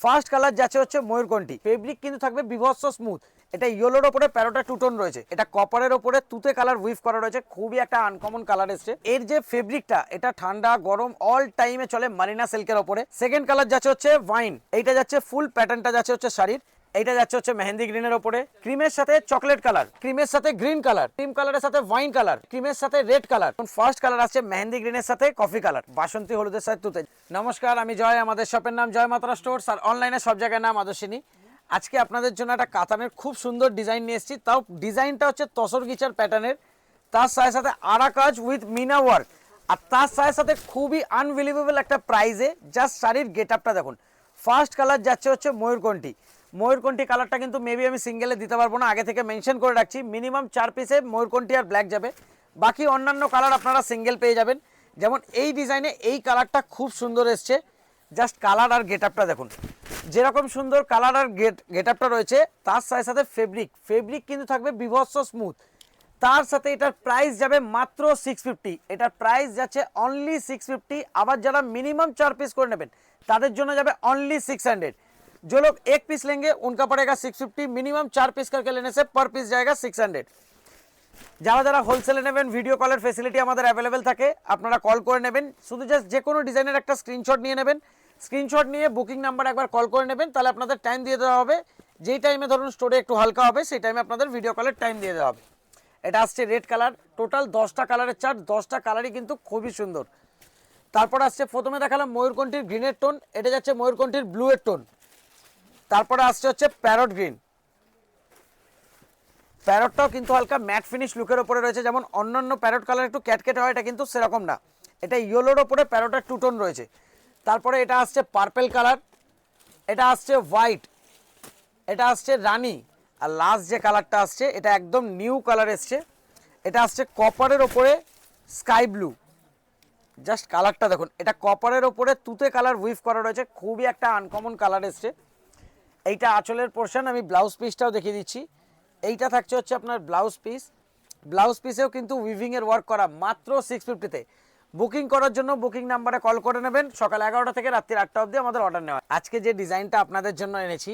First colour যাচ্ছে হচ্ছে ময়ূরকণ্ঠী, fabric কিন্তু থাকবে বিভৎস স্মুথ। এটা ইয়েলোর ওপরে প্যারোটা টু টোন রয়েছে, এটা কপারের ওপরে তুতে কালার উইভ করা রয়েছে, খুবই একটা আনকমন কালার এসছে। এর যে ফেব্রিকটা এটা ঠান্ডা গরম অল টাইমে চলে, মারিনা সিল্কের ওপরে। সেকেন্ড কালার যাচ্ছে হচ্ছে ওয়াইন, এইটা যাচ্ছে ফুল প্যাটার্নটা যাচ্ছে হচ্ছে শাড়ির, এইটা যাচ্ছে হচ্ছে মেহেন্দি গ্রিনের ওপরে, ক্রিমের সাথে চকলেট কালার, ক্রিমের সাথে গ্রিন কালার, ক্রিম কালারের সাথে ওয়াইন কালার, ক্রিমের সাথে রেড কালার। ফার্স্ট কালার আসছে মেহেন্দি গ্রিনের সাথে কফি কালার, বাসন্তী হলুদের সাথে তুতে। নমস্কার, আমি জয়, আমাদের শপের নাম জয় মাত্রা স্টোর্স, আর অনলাইনে সব জায়গায় নাম আদর্শিনী। আজকে আপনাদের জন্য একটা কাতানের খুব সুন্দর ডিজাইন নিয়ে এসেছি, তাও ডিজাইনটা হচ্ছে তসর গিচার প্যাটার্নের, তার সাথে সাথে আরা কাজ উইথ মিনা ওয়ার্ক, আর তার সাথে সাথে খুবই আনবিলিভেবল একটা প্রাইজে। জাস্ট শাড়ির গেট আপটা দেখুন। ফার্স্ট কালার যাচ্ছে হচ্ছে ময়ূরকণ্ঠী। ময়ূরকণ্ঠী কালারটা কিন্তু মেবি আমি সিঙ্গেলে দিতে পারবো না, আগে থেকে মেনশন করে রাখছি। মিনিমাম 4 পিসে ময়ূরকণ্ঠী আর ব্ল্যাক যাবে, বাকি অন্যান্য কালার আপনারা সিঙ্গেল পেয়ে যাবেন। যেমন এই ডিজাইনে এই কালারটা খুব সুন্দর এসছে, জাস্ট কালার আর গেট আপটা দেখুন। যেরকম সুন্দর কালার আর গেট আপটা রয়েছে, তার সাথে সাথে ফেব্রিক কিন্তু থাকবে বিভৎস স্মুথ। তার সাথে এটার প্রাইস যাবে মাত্র 650। এটার প্রাইস যাচ্ছে অনলি 650। আবার যারা मिनिमम 4 पीस করে নেবেন তাদের জন্য যাবে অনলি 600। जो लोग एक पीस लेंगे उनका पड़ेगा 650, मिनिमम 4 पीस करके लेने से पर पीस जाएगा 600। যারা যারা হোলসেলে নেবেন ভিডিও কলের ফ্যাসিলিটি আমাদের অ্যাভেলেবেল থাকে, আপনারা কল করে নেবেন। শুধু জাস্ট যে কোনো ডিজাইনের একটা স্ক্রিনশট নিয়ে নেবেন, স্ক্রিনশট নিয়ে বুকিং নাম্বার একবার কল করে নেবেন, তাহলে আপনাদের টাইম দিয়ে দেওয়া হবে। যেই টাইমে ধরুন স্টোরে একটু হালকা হবে সেই টাইমে আপনাদের ভিডিও কলের টাইম দিয়ে দেওয়া হবে। এটা আসছে রেড কালার, টোটাল 10টা কালারের চার্ট, 10টা কালারই কিন্তু খুবই সুন্দর। তারপর আসছে প্রথমে দেখালাম ময়ূরকণ্ঠীর গ্রিনের টোন, এটা যাচ্ছে ময়ূরকণ্ঠীর ব্লু এর টোন। তারপরে আসছে হচ্ছে প্যারট গ্রিন, প্যারটটাও কিন্তু হালকা ম্যাট ফিনিশ লুকের ওপরে রয়েছে। যেমন অন্যান্য প্যারট কালার একটু ক্যাটকেটে হয়, এটা কিন্তু সেরকম না, এটা ইয়েলোর ওপরে প্যারটের টু টোন রয়েছে। তারপরে এটা আসছে পার্পেল কালার, এটা আসছে হোয়াইট, এটা আসছে রানি, আর লাস্ট যে কালারটা আসছে এটা একদম নিউ কালার এসছে, এটা আসছে কপারের ওপরে স্কাই ব্লু। জাস্ট কালারটা দেখুন, এটা কপারের ওপরে তুতে কালার উইভ করা রয়েছে, খুবই একটা আনকমন কালার এসছে। এইটা আঁচলের পোর্শন, আমি ব্লাউজ পিসটাও দেখিয়ে দিচ্ছি। এইটা থাকছে হচ্ছে আপনার ব্লাউজ পিস, ব্লাউজ পিসেও কিন্তু উইভিংয়ের ওয়ার্ক করা, মাত্র 650-তে। বুকিং করার জন্য বুকিং নাম্বারে কল করে নেবেন, সকাল 11টা থেকে রাত্রি 8টা অবধি আমাদের অর্ডার নেওয়া। আজকে যে ডিজাইনটা আপনাদের জন্য এনেছি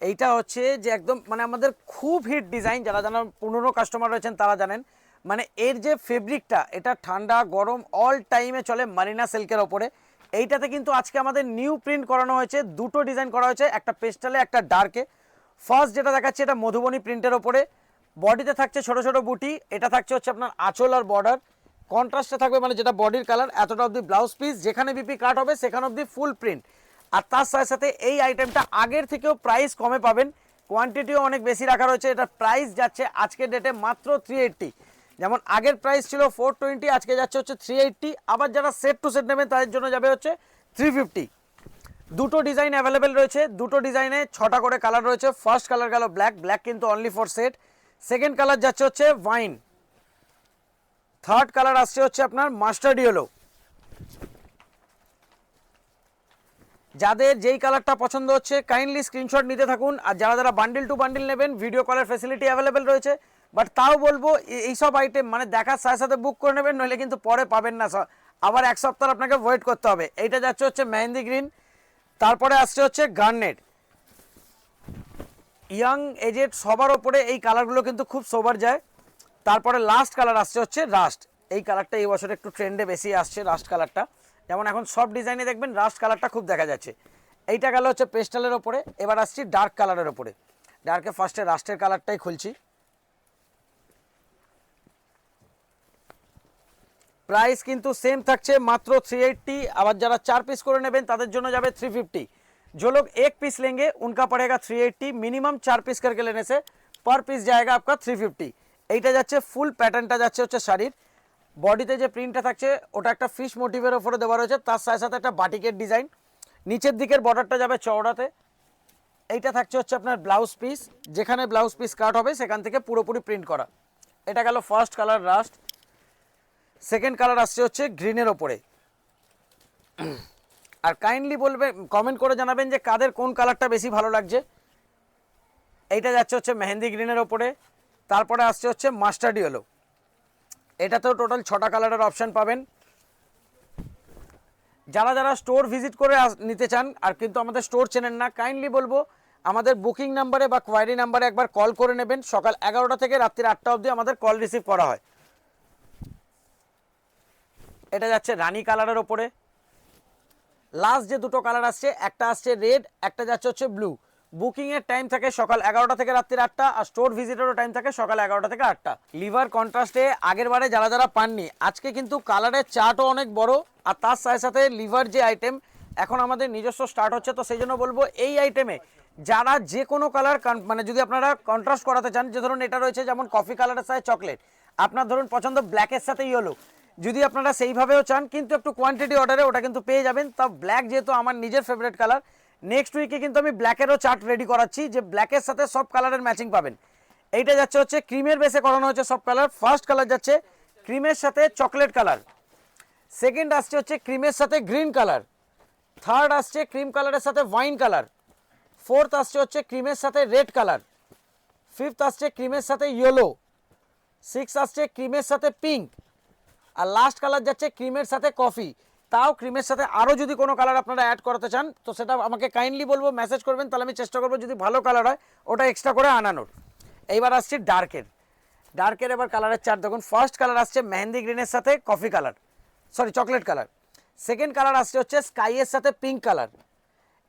এইটা হচ্ছে যে একদম মানে আমাদের খুব হিট ডিজাইন, যারা যারা পুরনো কাস্টমার রয়েছেন তারা জানেন। মানে এর যে ফেব্রিকটা এটা ঠান্ডা গরম অল টাইমে চলে, মারিনা সিল্কের ওপরে। এইটাতে কিন্তু আজকে আমাদের নিউ প্রিন্ট করানো হয়েছে, দুটো ডিজাইন করা হয়েছে, একটা পেস্টালে একটা ডার্কে। ফার্স্ট যেটা দেখাচ্ছে এটা মধুবনী প্রিন্টের ওপরে, বডিতে থাকছে ছোট ছোট বুটি, এটা থাকছে হচ্ছে আপনার আঁচল আর বর্ডার কন্ট্রাস্টে থাকবে, মানে যেটা বডির কালার এতটা অবধি ব্লাউজ পিস, যেখানে বিপি কাট হবে সেখানে অবধি ফুল প্রিন্ট। আর তার সাথে সাথে এই আইটেমটা আগের থেকেও প্রাইস কমে পাবেন, কোয়ান্টিটিও অনেক বেশি রাখা রয়েছে। এটার প্রাইস যাচ্ছে আজকের ডেটে মাত্র 380। যেমন আগের প্রাইস ছিল 420, আজকে যাচ্ছে হচ্ছে 380। আবার যারা সেট টু সেট নেবেন তাদের জন্য যাবে হচ্ছে 350। দুটো ডিজাইন অ্যাভেলেবেল রয়েছে, দুটো ডিজাইনে 6টা করে কালার রয়েছে। ফার্স্ট কালার গেল ব্ল্যাক, ব্ল্যাক কিন্তু only for set. Second colour যাচ্ছে হচ্ছে ওয়াইন, থার্ড কালার আসছে হচ্ছে আপনার মাস্টার্ড ইয়েলো। যাদের যেই কালারটা পছন্দ হচ্ছে কাইন্ডলি স্ক্রিনশট নিতে থাকুন। আর যারা যারা বান্ডিল টু বান্ডিল নেবেন ভিডিও কলের ফ্যাসিলিটি অ্যাভেলেবেল রয়েছে, বাট তাও বলবো এইসব আইটেম মানে দেখার সাথে সাথে বুক করে নেবেন, নইলে কিন্তু পরে পাবেন না, আবার এক সপ্তাহ আপনাকে ওয়েট করতে হবে। এইটা যাচ্ছে হচ্ছে মেহেন্দি গ্রিন, তারপরে আসছে হচ্ছে গার্নেট। ইয়াং এজেড সবার ওপরে এই কালারগুলো কিন্তু খুব সোবার যায়। তারপরে লাস্ট কালার আসছে হচ্ছে রাস্ট, এই কালারটা এই বছর একটু ট্রেন্ডে বেশি আসছে রাস্ট কালারটা, যেমন এখন সব ডিজাইনে দেখবেন রাস্ট কালারটা খুব দেখা যাচ্ছে। এইটা গেল হচ্ছে পেস্টালের ওপরে, এবার আসছি ডার্ক কালারের ওপরে। ডার্কে ফার্স্টে রাস্টের কালারটাই খুলছি। প্রাইস কিন্তু সেম থাকছে মাত্র 380। আবার যারা 4 पीस করে নেবেন তাদের জন্য যাবে 350। जो लोग एक पीस लेंगे उनका पड़ेगा 380, मिनिमम 4 पीस करके लेने से पर पीस जाएगा आपका 350। এইটা যাচ্ছে ফুল প্যাটার্নটা যাচ্ছে হচ্ছে শাড়ির বডিতে যে প্রিন্টটা থাকছে ওটা একটা ফিশ মোটিভের ওপরে দেওয়া রয়েছে, তার সাথে সাথে একটা বাটিকের ডিজাইন, নিচের দিকের বর্ডারটা যাবে চওড়াতে। এইটা থাকছে হচ্ছে আপনার ব্লাউজ পিস, যেখানে ব্লাউজ পিস কাট হবে সেখান থেকে পুরোপুরি প্রিন্ট করা। এটা গেল first colour rust. Second colour আসছে হচ্ছে গ্রিনের ওপরে। আর কাইন্ডলি বলবে কমেন্ট করে জানাবেন যে কাদের কোন কালারটা বেশি ভালো লাগছে। এইটা যাচ্ছে হচ্ছে মেহেন্দি গ্রিনের ওপরে, তারপরে আসছে হচ্ছে মাস্টার্ড ইয়েলো। এটাতেও টোটাল 6টা কালারের অপশান পাবেন। যারা যারা স্টোর ভিজিট করে নিতে চান আর কিন্তু আমাদের স্টোর চেনেন না, কাইন্ডলি বলবো আমাদের বুকিং নাম্বারে বা কোয়ারি নাম্বারে একবার কল করে নেবেন। সকাল 11টা থেকে রাত্রি 8টা অবধি আমাদের কল রিসিভ করা হয়। এটা যাচ্ছে রানী কালারের ওপরে। লাস্ট যে দুটো কালার আসছে, একটা আসছে রেড, একটা যাচ্ছে হচ্ছে ব্লু। বুকিংয়ের টাইম থাকে সকাল 11টা থেকে রাত্রি 8টা, আর স্টোর ভিজিটেরও টাইম থাকে সকাল 11টা থেকে 8টা। লিভার কন্ট্রাস্টে আগের বারে যারা যারা পাননি, আজকে কিন্তু কালারের চার্টও অনেক বড়, আর তার সাথে সাথে লিভার যে আইটেম এখন আমাদের নিজস্ব স্টার্ট হচ্ছে, তো সেই জন্য বলবো এই আইটেমে যারা যে কোনো কালার মানে যদি আপনারা কন্ট্রাস্ট করাতে চান, যে ধরুন এটা রয়েছে যেমন কফি কালারের সাথে চকলেট, আপনার ধরুন পছন্দ ব্ল্যাকের সাথে ইয়েলো, যদি আপনারা সেইভাবেও চান কিন্তু একটু কোয়ান্টিটি অর্ডারে ওটা কিন্তু পেয়ে যাবেন। তা ব্ল্যাক যেহেতু আমার নিজের ফেভারিট কালার, নেক্সট উইকে কিন্তু আমি ব্ল্যাকেরও চার্ট রেডি করাচ্ছি, যে ব্ল্যাকের সাথে সব কালারের ম্যাচিং পাবেন। এইটা যাচ্ছে হচ্ছে ক্রিমের বেসে করানো হচ্ছে সব কালার। ফার্স্ট কালার যাচ্ছে ক্রিমের সাথে চকলেট কালার, সেকেন্ড আসছে হচ্ছে ক্রিমের সাথে গ্রিন কালার, থার্ড আসছে ক্রিম কালারের সাথে ওয়াইন কালার, ফোর্থ আসছে হচ্ছে ক্রিমের সাথে রেড কালার, ফিফথ আসছে ক্রিমের সাথে ইয়েলো, সিক্স আসছে ক্রিমের সাথে পিঙ্ক, আর লাস্ট কালার যাচ্ছে ক্রিমের সাথে কফি। তাও ক্রিমের সাথে আরও যদি কোনো কালার আপনারা অ্যাড করাতে চান তো সেটা আমাকে কাইন্ডলি বলবো, মেসেজ করবেন, তাহলে আমি চেষ্টা করবো যদি ভালো কালার হয় ওটা এক্সট্রা করে আনানোর। এইবার আসছি ডার্কের এবার কালারের চার্ট দেখুন। ফার্স্ট কালার আসছে মেহেন্দি গ্রিনের সাথে coffee colour, sorry chocolate colour. Second colour আসছে হচ্ছে স্কাইয়ের সাথে পিঙ্ক কালার।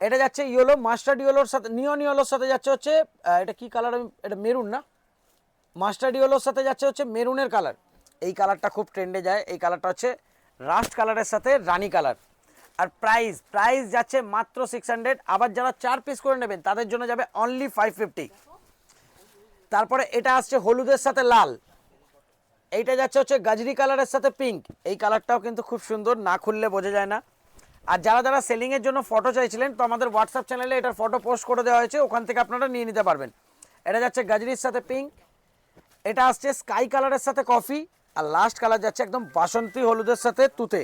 এটা যাচ্ছে ইয়েলো, মাস্টার্ড ইয়েলোর সাথে নিয়ন ইয়েলোর সাথে যাচ্ছে হচ্ছে এটা কি কালার, এটা মেরুন না, মাস্টার্ড ইয়েলোর সাথে যাচ্ছে হচ্ছে মেরুনের কালার। এই কালারটা খুব ট্রেন্ডে যায়, এই কালারটা হচ্ছে রাস্ট কালারের সাথে রানী কালার। আর প্রাইস যাচ্ছে মাত্র 600। আবার যারা 4 পিস করে নেবেন তাদের জন্য যাবে অনলি 550। তারপরে এটা আসছে হলুদের সাথে লাল, এইটা যাচ্ছে হচ্ছে গাজরি কালারের সাথে পিঙ্ক। এই কালারটাও কিন্তু খুব সুন্দর, না খুললে বোঝা যায় না। আর যারা যারা সেলিংয়ের জন্য ফটো চাইছিলেন তো আমাদের হোয়াটসঅ্যাপ চ্যানেলে এটার ফটো পোস্ট করে দেওয়া হয়েছে, ওখান থেকে আপনারা নিয়ে নিতে পারবেন। এটা যাচ্ছে গাজরির সাথে পিঙ্ক, এটা আসছে স্কাই কালারের সাথে কফি, আর লাস্ট কালার যাচ্ছে একদম বাসন্তী হলুদের সাথে তুতে।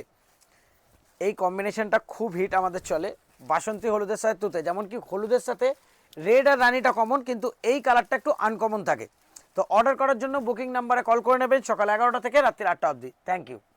এই কম্বিনেশনটা খুব হিট আমাদের চলে, বাসন্তী হলুদের সাথে তুতে। যেমন কি হলুদের সাথে রেড আর রানিটা কমন, কিন্তু এই কালারটা একটু আনকমন থাকে। তো অর্ডার করার জন্য বুকিং নাম্বারে কল করে নেবেন সকাল 11টা থেকে রাত্রি 8টা অবধি। Thank you.